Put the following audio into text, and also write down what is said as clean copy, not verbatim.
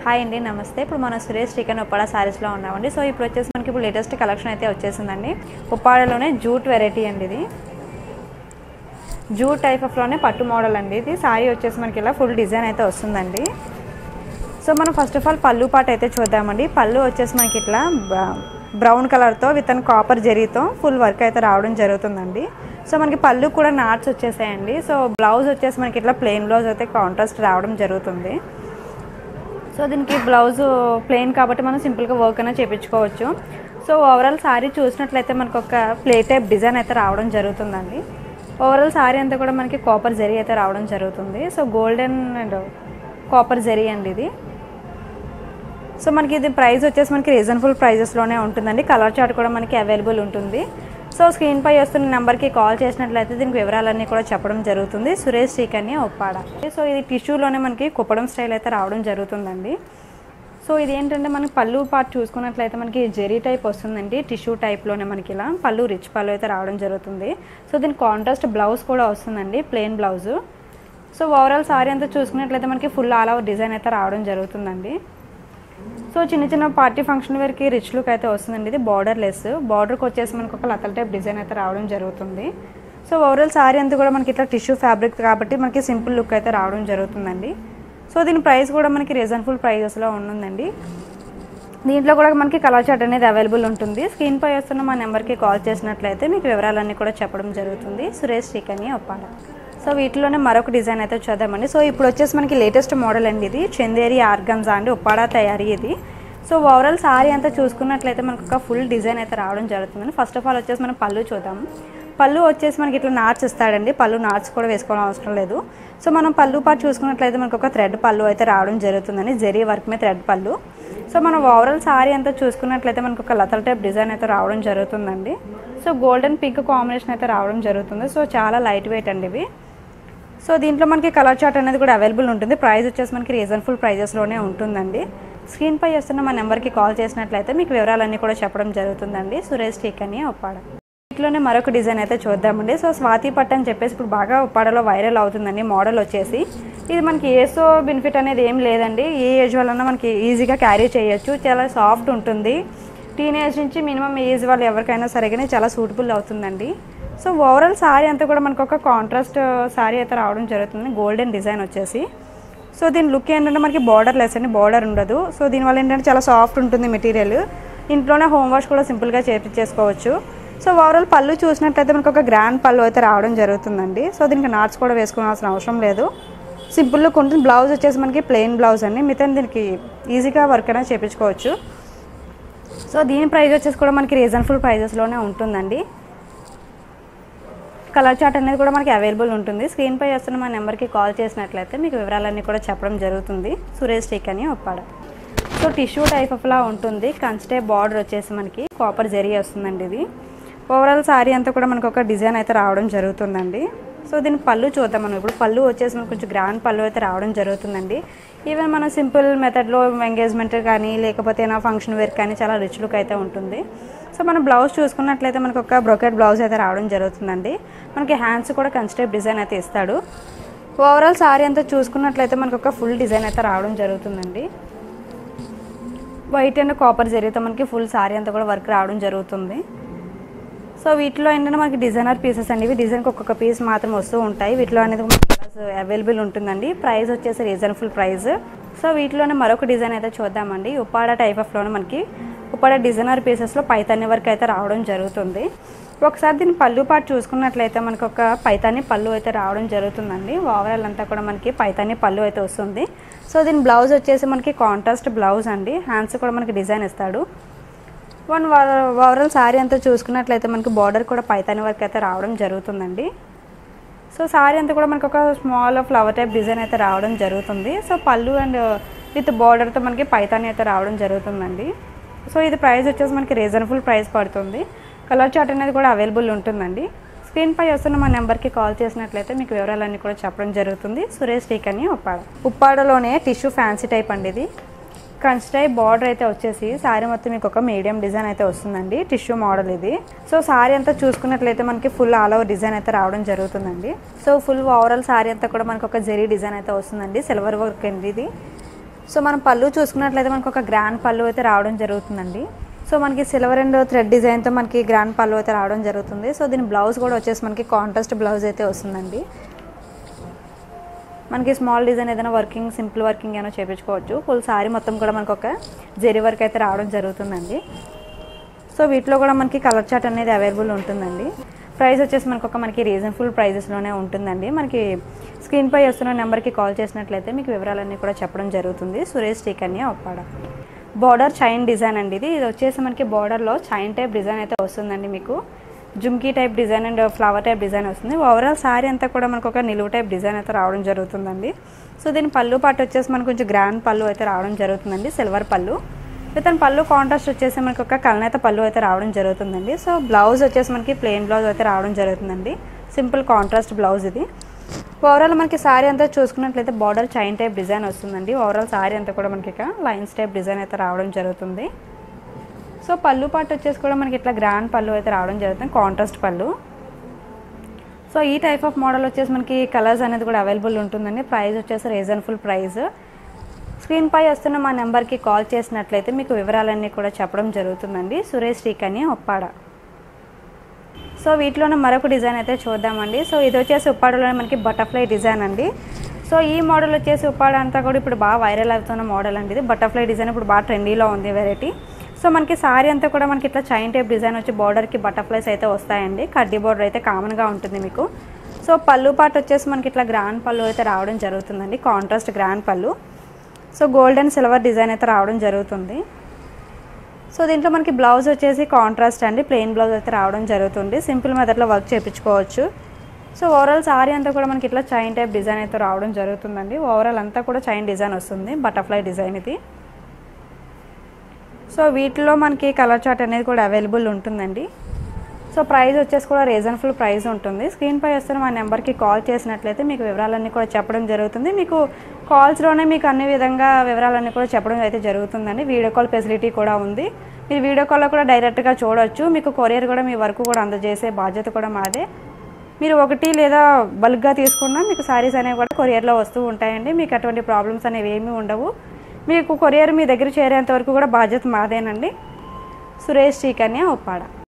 Hi అండి, నమస్తే. ఇప్పుడు మన సురేష్ చికెన్ ఉప్పాడ సారీస్లో ఉన్నామండి. సో ఇప్పుడు వచ్చేసి మనకి ఇప్పుడు లేటెస్ట్ కలెక్షన్ అయితే వచ్చేసిందండి. ఉప్పాడలోనే జూట్ వెరైటీ అండి. ఇది జూట్ టైప్ ఆఫ్లోనే పట్టు మోడల్ అండి. ఇది సారీ వచ్చేసి మనకి ఇలా ఫుల్ డిజైన్ అయితే వస్తుందండి. సో మనం ఫస్ట్ ఆఫ్ ఆల్ పళ్ళు పాట అయితే చూద్దామండి. పళ్ళు వచ్చేసి మనకి ఇట్లా బ్రౌన్ కలర్తో విత్ కాపర్ జరీతో ఫుల్ వర్క్ అయితే రావడం జరుగుతుందండి. సో మనకి పళ్ళు కూడా నాట్స్ వచ్చేసాయండి. సో బ్లౌజ్ వచ్చేసి మనకి ఇట్లా ప్లెయిన్ బ్లౌజ్ అయితే కాంట్రాస్ట్ రావడం జరుగుతుంది. సో దీనికి బ్లౌజ్ ప్లెయిన్ కాబట్టి మనం సింపుల్గా వర్క్ అయినా చేయించుకోవచ్చు. సో ఓవరాల్ సారీ చూసినట్లయితే మనకు ఒక ప్లే టైప్ డిజైన్ అయితే రావడం జరుగుతుందండి. ఓవరాల్ సారీ అంతా కూడా మనకి కాపర్ జరీ అయితే రావడం జరుగుతుంది. So golden and copper zari అండి ఇది. సో మనకి ఇది ప్రైస్ వచ్చేసి మనకి రీజనబుల్ ప్రైజెస్లోనే ఉంటుందండి. కలర్ చార్ట్ కూడా మనకి అవైలబుల్ ఉంటుంది. సో స్క్రీన్ పై వస్తున్న నెంబర్కి కాల్ చేసినట్లయితే దీనికి వివరాలన్నీ కూడా చెప్పడం జరుగుతుంది. సురేష్ చికెన్ ఉప్పాడ. సో ఇది టిష్యూలోనే మనకి కుప్పడం స్టైల్ అయితే రావడం జరుగుతుందండి. సో ఇది ఏంటంటే మనకి పళ్ళు పార్ట్ చూసుకున్నట్లయితే మనకి జెరీ టైప్ వస్తుందండి. టిష్యూ టైప్లోనే మనకి ఇలా పళ్ళు రిచ్ పళ్ళు అయితే రావడం జరుగుతుంది. సో దీనికి కాంట్రాస్ట్ బ్లౌజ్ కూడా వస్తుందండి, plain blouse. So overall sorry అంతా చూసుకున్నట్లయితే మనకి ఫుల్ ఆల్ ఓవర్ డిజైన్ అయితే రావడం జరుగుతుందండి. సో చిన్న చిన్న పార్టీ ఫంక్షన్ వేర్కి రిచ్ లుక్ అయితే వస్తుందండి. ఇది బార్డర్ లెస్, బార్డర్కి వచ్చేసి మనకు ఒక లతల్ టైప్ డిజైన్ అయితే రావడం జరుగుతుంది. సో ఓవరాల్ సారీ అంతా కూడా మనకి ఇట్లా టిష్యూ ఫ్యాబ్రిక్ కాబట్టి మనకి సింపుల్ లుక్ అయితే రావడం జరుగుతుందండి. సో దీని ప్రైస్ కూడా మనకి రీజనబుల్ ప్రైజెస్లో ఉంటుందండి. దీంట్లో కూడా మనకి కలర్ చార్ట్ అనేది అవైలబుల్ ఉంటుంది. స్క్రీన్ పై వస్తున్న మా నెంబర్కి కాల్ చేసినట్లయితే మీకు వివరాలన్నీ కూడా చెప్పడం జరుగుతుంది. సురేష్ చికెన్ ఉప్పాడ. సో వీటిలోనే మరొక డిజైన్ అయితే చూద్దామండి. సో ఇప్పుడు వచ్చేసి మనకి లేటెస్ట్ మోడల్ అండి. ఇది చందేరి ఆర్గన్జా అండి, ఉప్పాడ తయారీ ఇది. సో ఓవరాల్ సారీ అంతా చూసుకున్నట్లయితే మనకు ఒక ఫుల్ డిజైన్ అయితే రావడం జరుగుతుందండి. ఫస్ట్ ఆఫ్ ఆల్ వచ్చేసి మనం పళ్ళు చూద్దాము. పళ్ళు వచ్చేసి మనకి ఇట్లా నాట్స్ ఇస్తాడండి. పళ్ళు నాట్స్ కూడా వేసుకోవడం అవసరం లేదు. సో మనం పళ్ళు పాటు చూసుకున్నట్లయితే మనకు ఒక థ్రెడ్ పళ్ళు అయితే రావడం జరుగుతుందండి. జరీ వర్క్ మీద థ్రెడ్ పళ్ళు. సో మనం ఓవరాల్ సారీ అంతా చూసుకున్నట్లయితే మనకు ఒక లతల్ టైప్ డిజైన్ అయితే రావడం జరుగుతుందండి. సో గోల్డెన్ పింక్ కాంబినేషన్ అయితే రావడం జరుగుతుంది. సో చాలా లైట్ వెయిట్ అండి ఇవి. సో దీంట్లో మనకి కలర్ చార్ట్ అనేది కూడా అవైలబుల్ ఉంటుంది. ప్రైస్ వచ్చేసి మనకి రీజనబుల్ ప్రైజెస్లోనే ఉంటుందండి. స్క్రీన్ పై వస్తున్న మా నెంబర్కి కాల్ చేసినట్లయితే మీకు వివరాలన్నీ కూడా చెప్పడం జరుగుతుందండి. సురేష్ చికెన్ ఉప్పాడ. వీటిలోనే మరొక డిజైన్ అయితే చూద్దామండి. సో స్వాతి పట్టు అని చెప్పేసి ఇప్పుడు బాగా ఉప్పాడలో వైరల్ అవుతుందండి. మోడల్ వచ్చేసి ఇది మనకి ఏసో బెనిఫిట్ అనేది ఏం లేదండి. ఏ ఏజ్ వాళ్ళన్నా మనకి ఈజీగా క్యారీ చేయొచ్చు. చాలా సాఫ్ట్ ఉంటుంది. టీనేజ్ నుంచి మినిమం ఏజ్ వాళ్ళు ఎవరికైనా సరిగానే చాలా సూటబుల్ అవుతుందండి. సో ఓవరాల్ సారీ అంతా కూడా మనకు ఒక కాంట్రాస్ట్ సారీ అయితే రావడం జరుగుతుంది. గోల్డెన్ డిజైన్ వచ్చేసి. సో దీని లుక్ ఏంటంటే మనకి బార్డర్ లెస్ అండి, బార్డర్ ఉండదు. సో దీనివల్ల ఏంటంటే చాలా సాఫ్ట్ ఉంటుంది మెటీరియల్. ఇంట్లోనే హోమ్ వాష్ కూడా సింపుల్గా చేయించేసుకోవచ్చు. సో ఓవరాల్ పళ్ళు చూసినట్లయితే మనకు ఒక గ్రాండ్ పళ్ళు అయితే రావడం జరుగుతుందండి. సో దీనికి నాట్స్ కూడా వేసుకోవాల్సిన అవసరం లేదు. సింపుల్ లుక్ ఉంటుంది. బ్లౌజ్ వచ్చేసి మనకి ప్లెయిన్ బ్లౌజ్ అండి. మిగతా దీనికి ఈజీగా వర్క్ అయినా చేయించుకోవచ్చు. సో దీని ప్రైస్ వచ్చేసి కూడా మనకి రీజనబుల్ ప్రైజెస్లోనే ఉంటుందండి. కలర్ చార్ట్ అనేది కూడా మనకి అవైలబుల్ ఉంటుంది. స్క్రీన్ పై వస్తున్న మా నెంబర్కి కాల్ చేసినట్లయితే మీకు వివరాలన్నీ కూడా చెప్పడం జరుగుతుంది. Suresh chicken Uppada. So tissue type ఆఫ్లా ఉంటుంది. కంచి బార్డర్ వచ్చేసి మనకి కాపర్ జరీ వస్తుందండి. ఇది ఓవరాల్ సారీ అంతా కూడా మనకు ఒక డిజైన్ అయితే రావడం జరుగుతుందండి. సో దీని పళ్ళు చూద్దాం మనం. ఇప్పుడు పళ్ళు వచ్చేసి మనకు కొంచెం గ్రాండ్ పళ్ళు అయితే రావడం జరుగుతుందండి. ఈవెన్ మన సింపుల్ మెథడ్లో ఎంగేజ్మెంట్ కానీ లేకపోతే ఏమైనా ఫంక్షన్ వేర్ కానీ చాలా రిచ్ లుక్ అయితే ఉంటుంది. సో మన బ్లౌజ్ చూసుకున్నట్లయితే మనకు ఒక బ్రోకెట్ బ్లౌజ్ అయితే రావడం జరుగుతుందండి. మనకి హ్యాండ్స్ కూడా కంచి టైప్ డిజైన్ అయితే ఇస్తాడు. ఓవరాల్ సారీ అంతా చూసుకున్నట్లయితే మనకు ఒక ఫుల్ డిజైన్ అయితే రావడం జరుగుతుందండి. వైట్ అండ్ కాపర్ జరీతో మనకి ఫుల్ సారీ అంతా కూడా వర్క్ రావడం జరుగుతుంది. సో వీటిలో ఏంటంటే మనకి డిజైనర్ పీసెస్ అండి. ఇవి డిజైన్కి ఒక్కొక్క పీస్ మాత్రం వస్తూ ఉంటాయి. వీటిలో అనేది మనకి అవైలబుల్ ఉంటుందండి. ప్రైస్ వచ్చేసి రీజనబుల్ ప్రైస్. సో వీటిలోనే మరొక డిజైన్ అయితే చూద్దామండి. ఉప్పాడ టైప్ ఆఫ్లోనే మనకి ఉప్పాడ డిజైనర్ పీసెస్లో పైతాని వర్క్ అయితే రావడం జరుగుతుంది. ఒకసారి దీని పళ్ళు పాటు చూసుకున్నట్లయితే మనకు ఒక పైతాని పళ్ళు అయితే రావడం జరుగుతుందండి. ఓవరాల్ అంతా కూడా మనకి పైతాని పళ్ళు అయితే వస్తుంది. సో దీని బ్లౌజ్ వచ్చేసి మనకి కాంట్రాస్ట్ బ్లౌజ్ అండి. హ్యాండ్స్ కూడా మనకి డిజైన్ ఇస్తాడు. ఓవరాల్ సారీ అంతా చూసుకున్నట్లయితే మనకి బార్డర్ కూడా పైతాని వర్క్ అయితే రావడం జరుగుతుందండి. సో సారీ అంతా కూడా మనకు ఒక స్మాల్ ఫ్లవర్ టైప్ డిజైన్ అయితే రావడం జరుగుతుంది. సో పళ్ళు అండ్ విత్ బార్డర్తో మనకి పైతాని అయితే రావడం జరుగుతుందండి. సో ఇది ప్రైస్ వచ్చేసి మనకి రీజనబుల్ ప్రైస్ పడుతుంది. కలర్ చార్ట్ అనేది కూడా అవైలబుల్ ఉంటుందండి. స్క్రీన్ పై వస్తున్న మా నెంబర్కి కాల్ చేసినట్లయితే మీకు వివరాలన్నీ కూడా చెప్పడం జరుగుతుంది. సురేష్ చికెన్ ఉప్పాడ. ఉప్పాడలోనే టిష్యూ ఫ్యాన్సీ టైప్ అండి. ఇది కంచి టైప్ బార్డర్ అయితే వచ్చేసి సారీ మొత్తం మీకు ఒక మీడియం డిజైన్ అయితే వస్తుందండి. టిష్యూ మోడల్ ఇది. సో సారీ అంతా చూసుకున్నట్లయితే మనకి ఫుల్ ఆల్ ఓవర్ డిజైన్ అయితే రావడం జరుగుతుందండి. సో ఫుల్ ఓవరాల్ సారీ అంతా కూడా మనకు ఒక జెరీ డిజైన్ అయితే వస్తుందండి. సిల్వర్ వర్క్ అండి ఇది. సో మనం పళ్ళు చూసుకున్నట్లయితే మనకు ఒక గ్రాండ్ పళ్ళు అయితే రావడం జరుగుతుందండి. సో మనకి సిల్వర్ అండ్ థ్రెడ్ డిజైన్తో మనకి గ్రాండ్ పళ్ళు అయితే రావడం జరుగుతుంది. సో దీని బ్లౌజ్ కూడా వచ్చేసి మనకి కాంట్రాస్ట్ బ్లౌజ్ అయితే వస్తుందండి. మనకి స్మాల్ డిజైన్ ఏదైనా వర్కింగ్ సింపుల్ వర్కింగ్ ఏమైనా చేయించుకోవచ్చు. ఫుల్ సారీ మొత్తం కూడా మనకు ఒక జెరీ వర్క్ అయితే రావడం జరుగుతుందండి. సో వీటిలో కూడా మనకి కలర్ చార్ట్ అనేది అవైలబుల్ ఉంటుందండి. ప్రైస్ వచ్చేసి మనకి రీజనబుల్ ప్రైజెస్లోనే ఉంటుందండి. మనకి స్క్రీన్పై వస్తున్న నెంబర్కి కాల్ చేసినట్లయితే మీకు వివరాలన్నీ కూడా చెప్పడం జరుగుతుంది. Suresh Srikanya Uppada. Border chain design అండి. ఇది వచ్చేసి మనకి బార్డర్లో చైన్ టైప్ డిజైన్ అయితే వస్తుందండి. మీకు jhumki type design and flower type design వస్తుంది. ఓవరాల్ సారీ అంతా కూడా మనకు ఒక నిలువు టైప్ డిజైన్ అయితే రావడం జరుగుతుందండి. సో దీని పళ్ళు పాటు వచ్చేసి మనకు కొంచెం గ్రాండ్ పళ్ళు అయితే రావడం జరుగుతుందండి, సిల్వర్ పళ్ళు. విత్ పళ్ళు కాంట్రాస్ట్ వచ్చేసి మనకి ఒక కలనేత పళ్ళు అయితే రావడం జరుగుతుందండి. సో బ్లౌజ్ వచ్చేసి మనకి ప్లెయిన్ బ్లౌజ్ అయితే రావడం జరుగుతుందండి, సింపుల్ కాంట్రాస్ట్ బ్లౌజ్ ఇది. ఓవరాల్ మనకి సారీ అంతా చూసుకున్నట్లయితే బార్డర్ చైన్ టైప్ డిజైన్ వస్తుందండి. ఓవరాల్ సారీ అంతా కూడా మనకి ఇక లైన్స్ టైప్ డిజైన్ అయితే రావడం జరుగుతుంది. సో పళ్ళు పాటు వచ్చేసి కూడా మనకి ఇట్లా గ్రాండ్ పళ్ళు అయితే రావడం జరుగుతుంది, కాంట్రాస్ట్ పళ్ళు. సో ఈ టైప్ ఆఫ్ మోడల్ వచ్చేసి మనకి కలర్స్ అనేది కూడా అవైలబుల్ ఉంటుందండి. ప్రైస్ వచ్చేసి రీజనబుల్ ప్రైస్. స్క్రీన్పై వస్తున్న మా నెంబర్కి కాల్ చేసినట్లయితే మీకు వివరాలన్నీ కూడా చెప్పడం జరుగుతుందండి. సురేష్ శ్రీకన్య ఉప్పాడ. సో వీటిలోనే మరొక డిజైన్ అయితే చూద్దామండి. సో ఇది వచ్చేసి ఉప్పాడలోనే మనకి బటర్ఫ్లై డిజైన్ అండి. సో ఈ మోడల్ వచ్చేసి ఉప్పాడ అంతా కూడా ఇప్పుడు బాగా వైరల్ అవుతున్న మోడల్ అండి. ఇది బటర్ఫ్లై డిజైన్ ఇప్పుడు బాగా ట్రెండీలో ఉంది వెరైటీ. సో మనకి సారీ అంతా కూడా మనకి ఇట్లా చైన్ టైప్ డిజైన్ వచ్చి బార్డర్కి బటర్ఫ్లైస్ అయితే వస్తాయండి. కడ్డీ బార్డర్ అయితే కామన్గా ఉంటుంది మీకు. సో పళ్ళు పాటు వచ్చేసి మనకి ఇట్లా గ్రాండ్ పళ్ళు అయితే రావడం జరుగుతుందండి, కాంట్రాస్ట్ గ్రాండ్ పళ్ళు. So gold and silver design అయితే రావడం జరుగుతుంది. సో దీంట్లో మనకి బ్లౌజ్ వచ్చేసి కాంట్రాస్ట్ అండి, ప్లెయిన్ బ్లౌజ్ అయితే రావడం జరుగుతుంది. సింపుల్ మెథడ్లో వర్క్ చేయించుకోవచ్చు. సో ఓవరాల్ సారీ అంతా కూడా మనకి ఇట్లా చైన్ టైప్ డిజైన్ అయితే రావడం జరుగుతుందండి. ఓవరాల్ అంతా కూడా చైన్ డిజైన్ వస్తుంది, బటర్ఫ్లై డిజైన్ ఇది. సో వీటిలో మనకి కలర్ చార్ట్ అనేది కూడా అవైలబుల్ ఉంటుందండి. సో ప్రైస్ వచ్చేసి కూడా రీజనబుల్ ప్రైస్ ఉంటుంది. స్క్రీన్పై వస్తున్న మా నెంబర్కి కాల్ చేసినట్లయితే మీకు వివరాలన్నీ కూడా చెప్పడం జరుగుతుంది. మీకు కాల్స్లోనే మీకు అన్ని విధంగా వివరాలన్నీ కూడా చెప్పడం అయితే జరుగుతుందండి. వీడియో కాల్ ఫెసిలిటీ కూడా ఉంది. మీరు వీడియో కాల్లో కూడా డైరెక్ట్గా చూడవచ్చు. మీకు కొరియర్ కూడా మీ వరకు కూడా అందజేసే బాధ్యత కూడా మాదే. మీరు ఒకటి లేదా బల్క్గా తీసుకున్నా మీకు సారీస్ అనేవి కూడా కొరియర్లో వస్తూ ఉంటాయండి. మీకు అటువంటి ప్రాబ్లమ్స్ అనేవి ఏమీ ఉండవు. మీకు కొరియర్ మీ దగ్గర చేరేంత వరకు కూడా బాధ్యత మాదేనండి. సురేష్ శ్రీకన్య ఉప్పాడ.